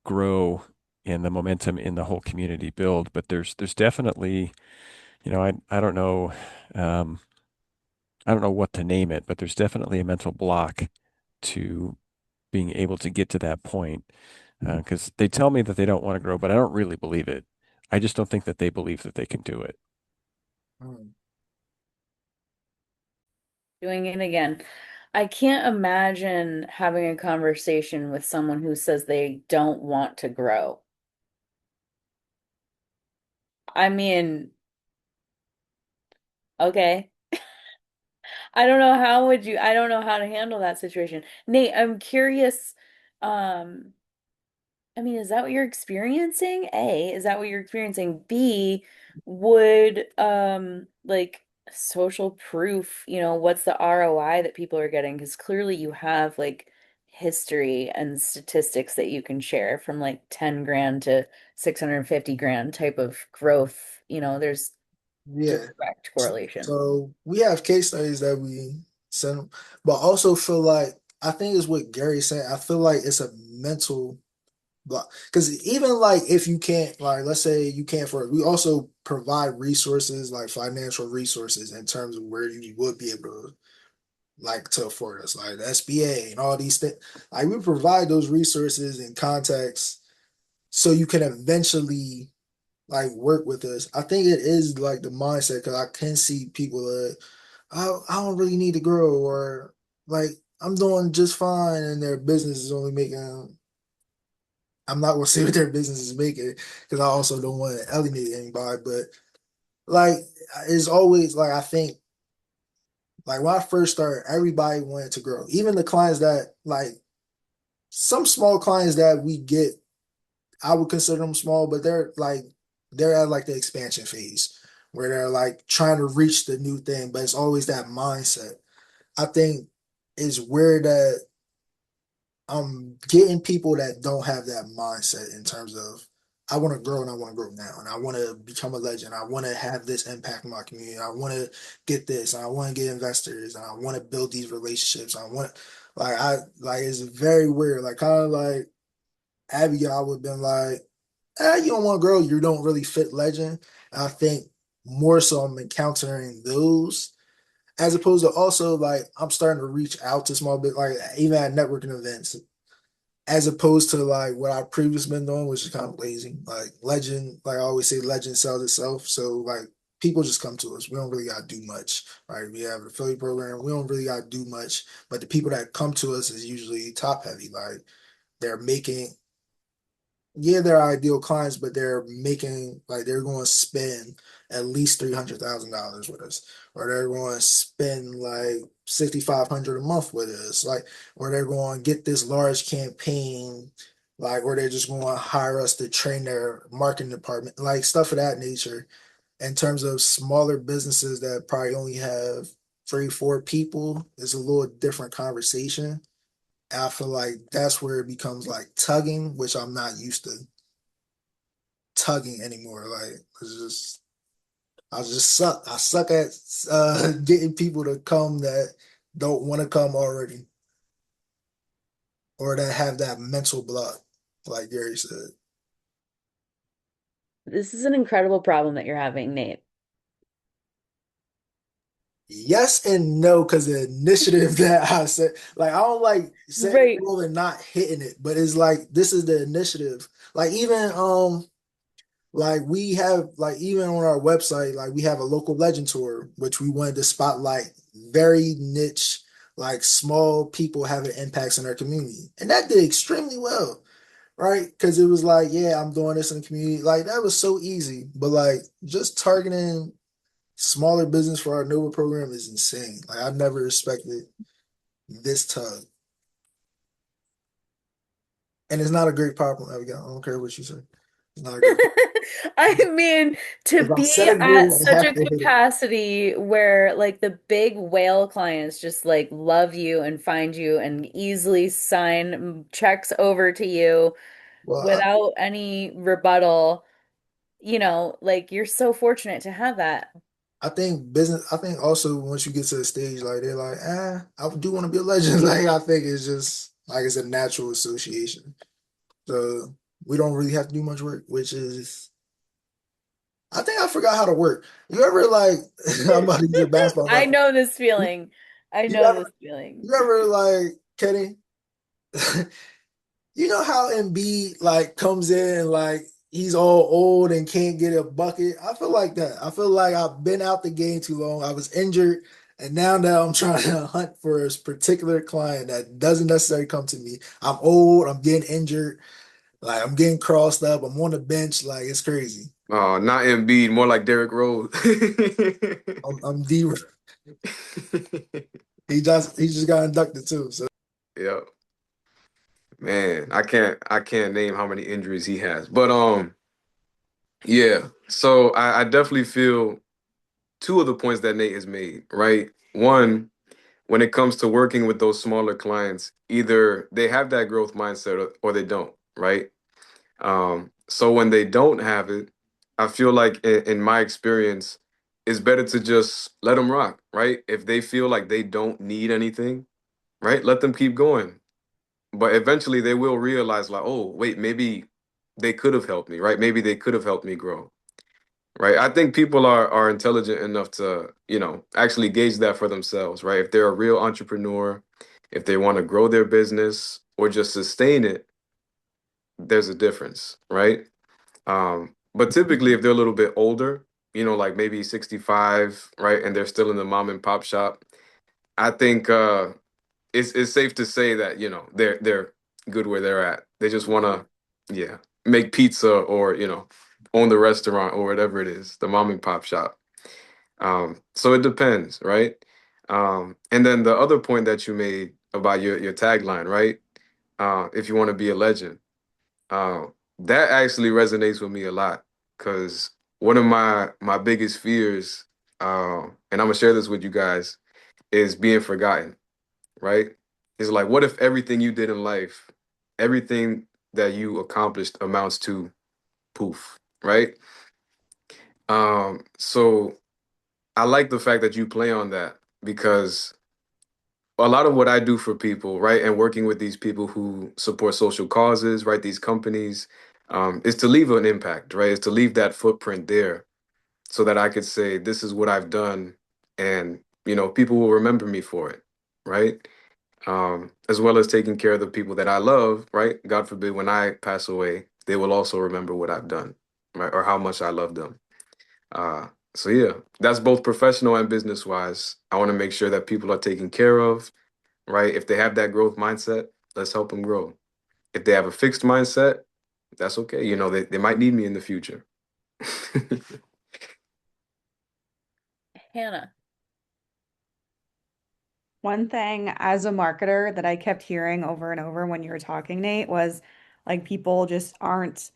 grow and the momentum in the whole community build. But there's definitely, I don't know, um, I don't know what to name it, but there's definitely a mental block to being able to get to that point. Because they tell me that they don't want to grow, but I don't really believe it. I just don't think that they believe that they can do it. Hmm. Doing it again. I can't imagine having a conversation with someone who says they don't want to grow. I mean, okay. I don't know how to handle that situation. Nate, I'm curious, um, I mean, is that what you're experiencing? A, is that what you're experiencing? B, would like social proof, what's the ROI that people are getting? Because clearly you have like history and statistics that you can share from like 10 grand to 650 grand type of growth. There's Yeah. direct correlation. So we have case studies that we send, but also feel like I think is what Gary said. I feel like it's a mental block because even like if you can't like let's say you can't for we also provide resources like financial resources in terms of where you would be able to like to afford us like the SBA and all these things. Like we provide those resources and contacts so you can eventually like work with us. I think it is like the mindset because I can see people that I don't really need to grow or like I'm doing just fine, and their business is only making. I'm not gonna say what their business is making because I also don't want to alienate anybody. But like, it's always like I think like when I first started, everybody wanted to grow. Even the clients that like some small clients that we get, I would consider them small, but they're at like the expansion phase where they're like trying to reach the new thing, but it's always that mindset. I think it's weird that I'm getting people that don't have that mindset in terms of I want to grow and I want to grow now and I want to become a legend. I want to have this impact in my community. I want to get this and I want to get investors and I want to build these relationships. I want I like it's very weird. Like kind of like Abigail would have been like, you don't want to grow, you don't really fit legend. And I think more so I'm encountering those as opposed to also like I'm starting to reach out to small bit like even at networking events as opposed to like what I've previously been doing, which is kind of lazy. Like legend, like I always say, legend sells itself. So like people just come to us. We don't really gotta do much. Right. We have an affiliate program. We don't really gotta do much. But the people that come to us is usually top heavy. Like they're making yeah, they're ideal clients, but they're making like they're going to spend at least $300,000 with us, or they're going to spend like 6,500 a month with us, like, or they're going to get this large campaign, like, or they're just going to hire us to train their marketing department, like stuff of that nature. In terms of smaller businesses that probably only have three, four people, it's a little different conversation. I feel like that's where it becomes like tugging, which I'm not used to tugging anymore. Like I just suck. I suck at getting people to come that don't want to come already or that have that mental block, like Gary said. This is an incredible problem that you're having, Nate. Yes and no, because the initiative that I said, like I don't like setting a Right. goal and not hitting it, but it's like this is the initiative. Like even like we have like even on our website, like we have a local legend tour, which we wanted to spotlight very niche, like small people having impacts in their community. And that did extremely well, right? Because it was like, yeah, I'm doing this in the community. Like that was so easy. But like just targeting smaller business for our Nova program is insane. Like I never expected this tug. And it's not a great problem, Abigail. I don't care what you say. It's not a great I mean, to If I be set a at goal, I such have a to hit it. capacity where like the big whale clients just like love you and find you and easily sign checks over to you Well, without any rebuttal, like you're so fortunate to have that. I think business. I think also once you get to the stage, like they're like, I do want to be a legend. Like I think it's just like it's a natural association. So we don't really have to do much work, which is I think I forgot how to work. You ever like I'm about to use a basketball I reference. know this feeling. I You know ever this feeling. you ever like Kenny? You know how Embiid like comes in like he's all old and can't get a bucket. I feel like that. I feel like I've been out the game too long. I was injured, and now that I'm trying to hunt for a particular client that doesn't necessarily come to me. I'm old. I'm getting injured. Like I'm getting crossed up. I'm on the bench. Like it's crazy. Not Embiid, more like Derrick Rose. I'm D. He just got inducted too. So Yeah, man, I can't name how many injuries he has, but yeah. So I definitely feel two of the points that Nate has made, right? One, when it comes to working with those smaller clients, either they have that growth mindset or they don't, right? So when they don't have it, I feel like in my experience, it's better to just let them rock, right? If they feel like they don't need anything, right? Let them keep going. But eventually they will realize like, oh, wait, maybe they could have helped me, right? Maybe they could have helped me grow. Right. I think people are intelligent enough to, actually gauge that for themselves, right? If they're a real entrepreneur, if they want to grow their business or just sustain it, there's a difference, right? But typically if they're a little bit older, like maybe 65, right, and they're still in the mom and pop shop, I think it's safe to say that, they're good where they're at. They just want to, yeah, make pizza or, own the restaurant or whatever it is, the mom and pop shop. So it depends, right? And then the other point that you made about your tagline, right? If you want to be a legend, uh, that actually resonates with me a lot because one of my biggest fears, and I'm gonna share this with you guys, is being forgotten, right? It's like, what if everything you did in life, everything that you accomplished amounts to poof, right? So I like the fact that you play on that because a lot of what I do for people, right, and working with these people who support social causes, right, these companies, is to leave an impact, right? Is to leave that footprint there so that I could say, this is what I've done, and people will remember me for it, right? As well as taking care of the people that I love, right? God forbid when I pass away, they will also remember what I've done, right? Or how much I love them. So yeah, that's both professional and business wise. I want to make sure that people are taken care of, right? If they have that growth mindset, let's help them grow. If they have a fixed mindset, that's okay. They might need me in the future. Hannah. One thing as a marketer that I kept hearing over and over when you were talking, Nate, was like people just aren't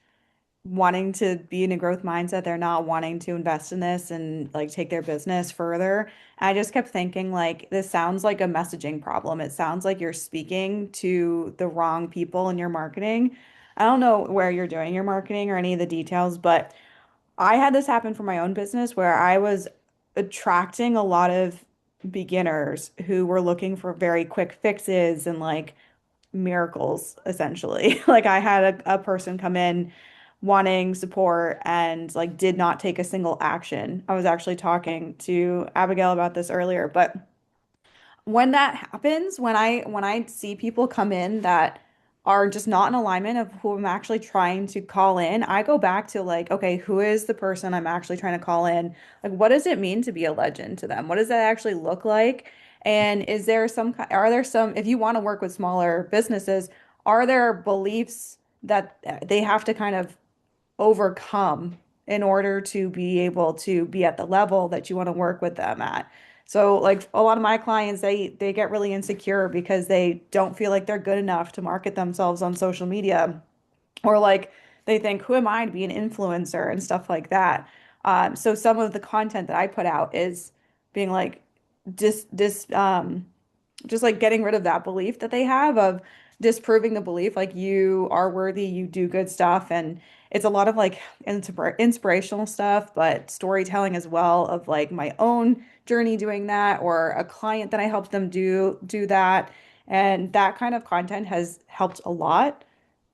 wanting to be in a growth mindset. They're not wanting to invest in this and like take their business further. I just kept thinking like this sounds like a messaging problem. It sounds like you're speaking to the wrong people in your marketing. I don't know where you're doing your marketing or any of the details, but I had this happen for my own business where I was attracting a lot of beginners who were looking for very quick fixes and like miracles, essentially. Like I had a person come in wanting support and like did not take a single action. I was actually talking to Abigail about this earlier, but when that happens, when I see people come in that are just not in alignment of who I'm actually trying to call in, I go back to like, okay, who is the person I'm actually trying to call in? Like, what does it mean to be a legend to them? What does that actually look like? And is there are there some, if you want to work with smaller businesses, are there beliefs that they have to kind of overcome in order to be able to be at the level that you want to work with them at? So like a lot of my clients, they get really insecure because they don't feel like they're good enough to market themselves on social media, or like they think, who am I to be an influencer and stuff like that. So some of the content that I put out is being like just like getting rid of that belief that they have of disproving the belief like you are worthy, you do good stuff. And it's a lot of like inspirational stuff, but storytelling as well of like my own journey doing that or a client that I helped them do that. And that kind of content has helped a lot,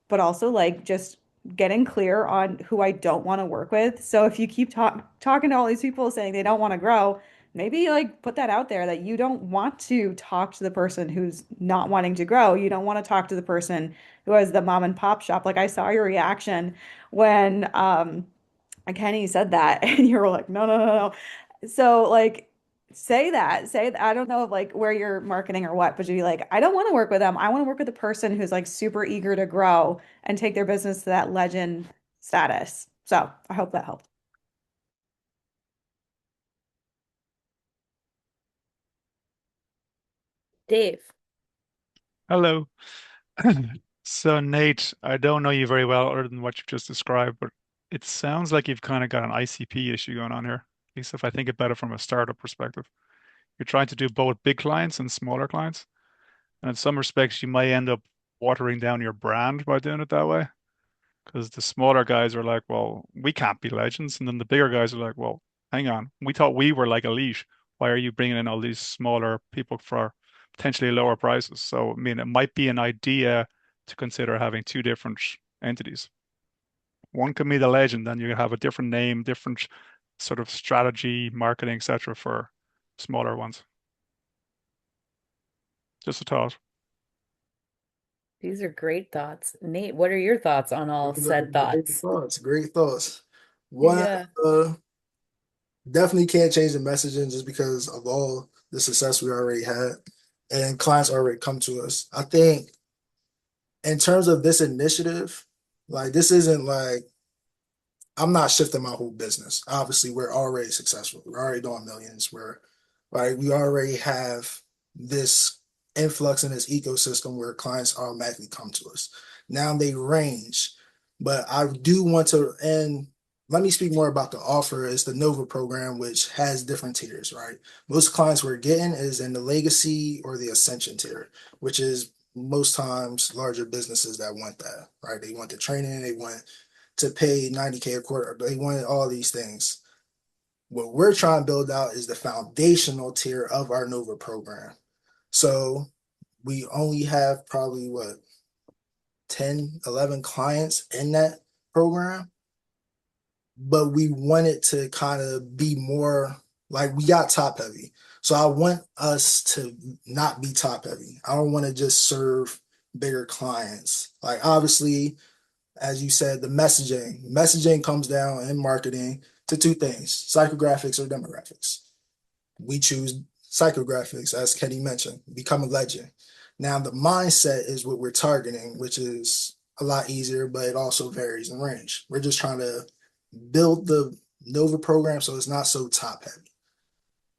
but also like just getting clear on who I don't want to work with. So if you keep talking to all these people saying they don't want to grow, maybe like put that out there that you don't want to talk to the person who's not wanting to grow. You don't want to talk to the person who has the mom and pop shop. Like I saw your reaction when Kenny said that and you were like, no, no, no, no. So like I don't know if like where you're marketing or what, but you'd be like, I don't want to work with them. I want to work with a person who's like super eager to grow and take their business to that legend status. So I hope that helped. Dave. Hello. So, Nate, I don't know you very well other than what you've just described, but it sounds like you've kind of got an ICP issue going on here. At least if I think about it from a startup perspective. You're trying to do both big clients and smaller clients. And in some respects, you might end up watering down your brand by doing it that way. Because the smaller guys are like, well, we can't be legends. And then the bigger guys are like, well, hang on. We thought we were like elite. Why are you bringing in all these smaller people for potentially lower prices? So, I mean, it might be an idea to consider having two different entities. One can be the legend, then you have a different name, different sort of strategy, marketing, etc. for smaller ones. Just a thought. These are great thoughts. Nate, what are your thoughts on all Those are said great thoughts? thoughts. Great thoughts. One, Yeah. uh, definitely can't change the messaging just because of all the success we already had. and clients already come to us. I think in terms of this initiative, like this isn't like I'm not shifting my whole business. Obviously, we're already successful. We're already doing millions. We already have this influx in this ecosystem where clients automatically come to us. Now they range, but I do want to, and let me speak more about the offer. Is the Nova program, which has different tiers, right? Most clients we're getting is in the legacy or the ascension tier, which is most times larger businesses that want that, right? They want the training, they want to pay 90K a quarter. They wanted all these things. What we're trying to build out is the foundational tier of our Nova program. So we only have probably 10, 11 clients in that program, but we want it to kind of be more like we got top heavy. So I want us to not be top heavy. I don't want to just serve bigger clients. Like obviously as you said, the messaging. Messaging comes down in marketing to two things, psychographics or demographics. We choose psychographics, as Kenny mentioned, become a legend. Now, the mindset is what we're targeting, which is a lot easier, but it also varies in range. We're just trying to build the Nova program so it's not so top heavy.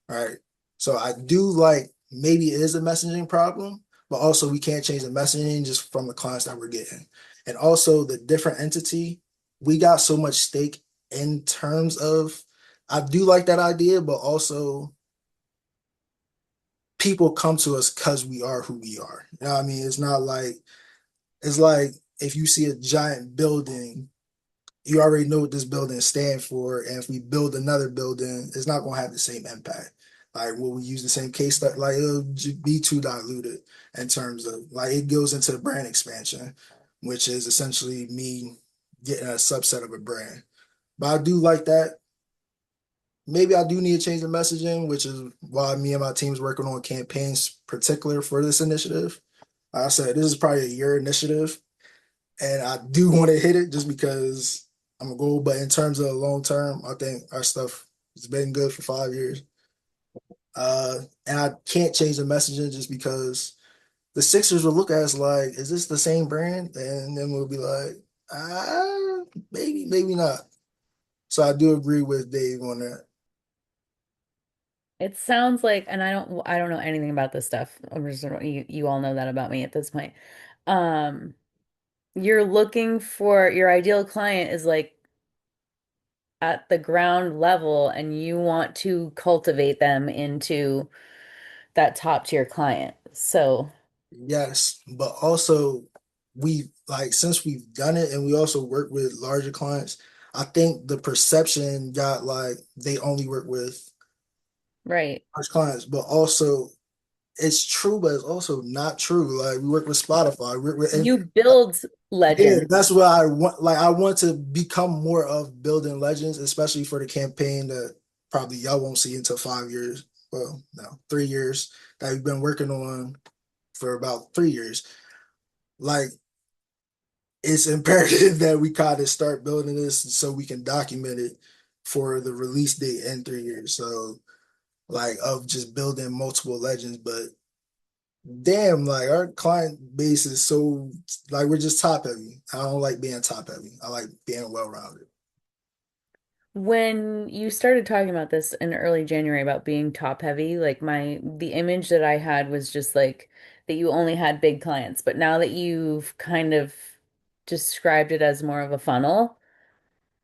Right. So I do like maybe it is a messaging problem, but also we can't change the messaging just from the clients that we're getting. And also the different entity, we got so much stake in terms of I do like that idea, but also people come to us because we are who we are. You know what I mean? It's not like it's like if you see a giant building you already know what this building stands for. And if we build another building, it's not going to have the same impact. Like, will we use the same case study? Like, it'll be too diluted in terms of, like, it goes into brand expansion, which is essentially me getting a subset of a brand. But I do like that. Maybe I do need to change the messaging, which is why me and my team's working on campaigns particular for this initiative. Like I said, this is probably a year initiative and I do want to hit it just because I'm a goal. But in terms of long term, I think our stuff has been good for 5 years. And I can't change the messaging just because the Sixers will look at us like, is this the same brand? And then we'll be like, maybe, maybe not. So I do agree with Dave on that. It sounds like, and I don't know anything about this stuff. You all know that about me at this point. Um, you're looking for your ideal client is like at the ground level, and you want to cultivate them into that top tier client. So, Yes, but also we like since we've done it and we also work with larger clients, I think the perception got like they only work with right. large clients, but also it's true, but it's also not true. Like we work with Spotify, and You build yeah, legends. that's what I want. Like I want to become more of building legends, especially for the campaign that probably y'all won't see until 5 years. Well, no, 3 years that we've been working on for about 3 years. Like it's imperative that we kind of start building this so we can document it for the release date in 3 years. So like of just building multiple legends, but damn, like our client base is so like we're just top heavy. I don't like being top heavy. I like being well rounded. When you started talking about this in early January about being top heavy, like the image that I had was just like that you only had big clients, but now that you've kind of described it as more of a funnel,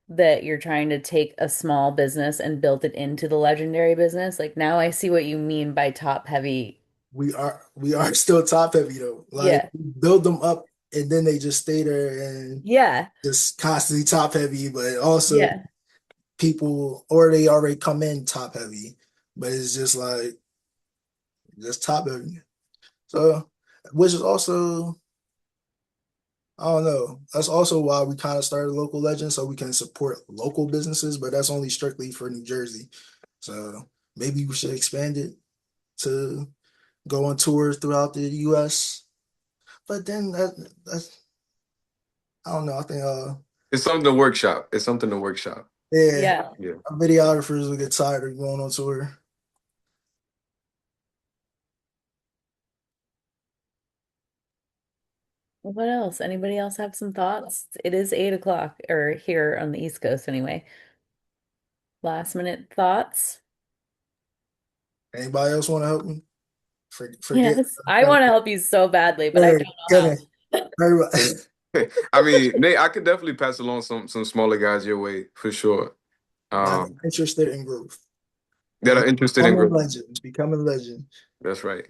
that you're trying to take a small business and build it into the legendary business, like now I see what you mean by top heavy. We are still top heavy though. Like Yeah. we build them up and then they just stay there and Yeah. just constantly top heavy, but also Yeah. people or they already come in top heavy, but it's just like just top heavy. So which is also I don't know. That's also why we kind of started Local Legends so we can support local businesses, but that's only strictly for New Jersey. So maybe we should expand it to go on tours throughout the US. But then that's I don't know. I think It's something to workshop. It's something to workshop. yeah, Yeah. Yeah. our videographers will get tired of going on tour. What else? Anybody else have some thoughts? It is 8 o'clock, or here on the East Coast anyway. Last minute thoughts? Anybody else want to help me? Forget. Yes, I want to help you so badly, but I Hey, don't know Kenny, everybody, I mean, Nate, I could definitely pass along some smaller guys your way for sure. that are interested in growth That and are interested in becoming growth. legends, becoming legends. That's right.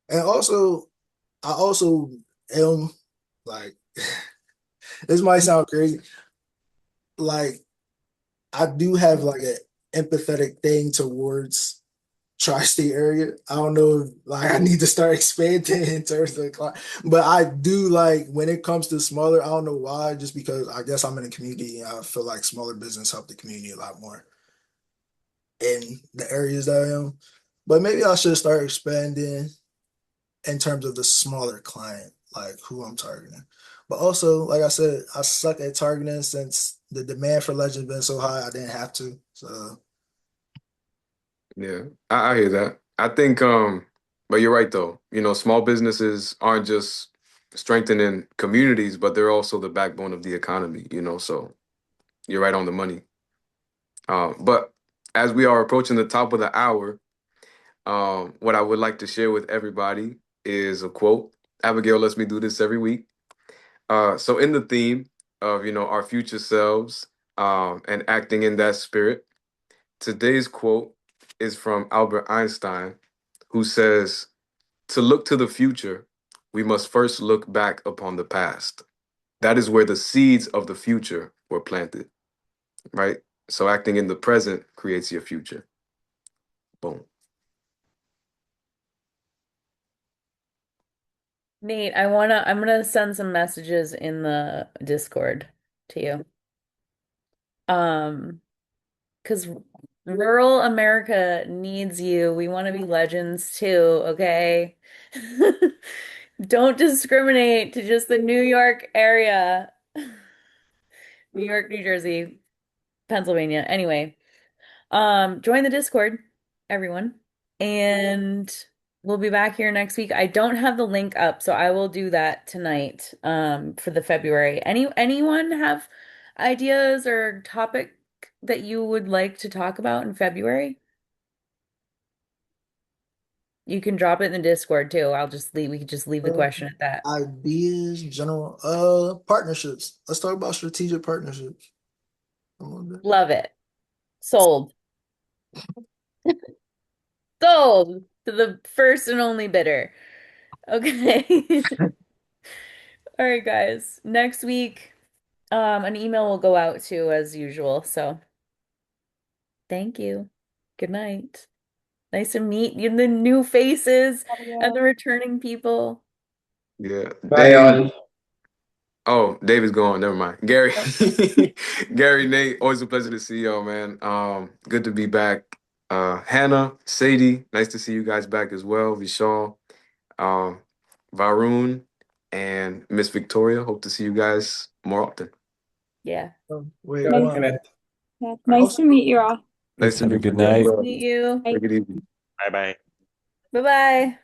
And also, I also am like, this might sound crazy. Like, I do have like an empathetic thing towards tri-state area. I don't know if like I need to start expanding in terms of but I do like when it comes to smaller, I don't know why, just because I guess I'm in a community and I feel like smaller business help the community a lot more in the areas that I am. But maybe I should start expanding in terms of the smaller client, like who I'm targeting. But also, like I said, I suck at targeting since the demand for Legends been so high, I didn't have to. So Yeah, I hear that. I think, but you're right though. You know, small businesses aren't just strengthening communities, but they're also the backbone of the economy. You know, so you're right on the money. But as we are approaching the top of the hour, what I would like to share with everybody is a quote. Abigail lets me do this every week. So in the theme of, you know, our future selves, and acting in that spirit, today's quote is from Albert Einstein, who says, "To look to the future, we must first look back upon the past. That is where the seeds of the future were planted," right? So acting in the present creates your future. Boom. Nate, I'm gonna send some messages in the Discord to you. Um, because rural America needs you. We want to be legends too, okay? Don't discriminate to just the New York area. New York, New Jersey, Pennsylvania. Anyway, join the Discord, everyone. And we'll be back here next week. I don't have the link up, so I will do that tonight, for the February. Anyone have ideas or topic that you would like to talk about in February? You can drop it in the Discord too. We could just leave the question at that. ideas, general partnerships. Let's talk about strategic partnerships. Love it. Sold. Sold to the first and only bidder. Okay. All right, guys. Next week, an email will go out too, as usual. So thank you. Good night. Nice to meet you, the new faces and the returning people. Yeah. Bye Dave. all. Oh, David's gone. Never mind. Gary. Yep. Gary, Nate, always a pleasure to see y'all, man. Good to be back. Hannah, Sadie, nice to see you guys back as well. Vishal, um, Varun, and Miss Victoria. Hope to see you guys more often. Yeah. Wait, Yeah, Nice, one. Kenneth. yeah, nice to meet you all. Nice Let's to have a meet you good guys. night. Meet you. Bye. Take it easy. Bye bye. Bye-bye.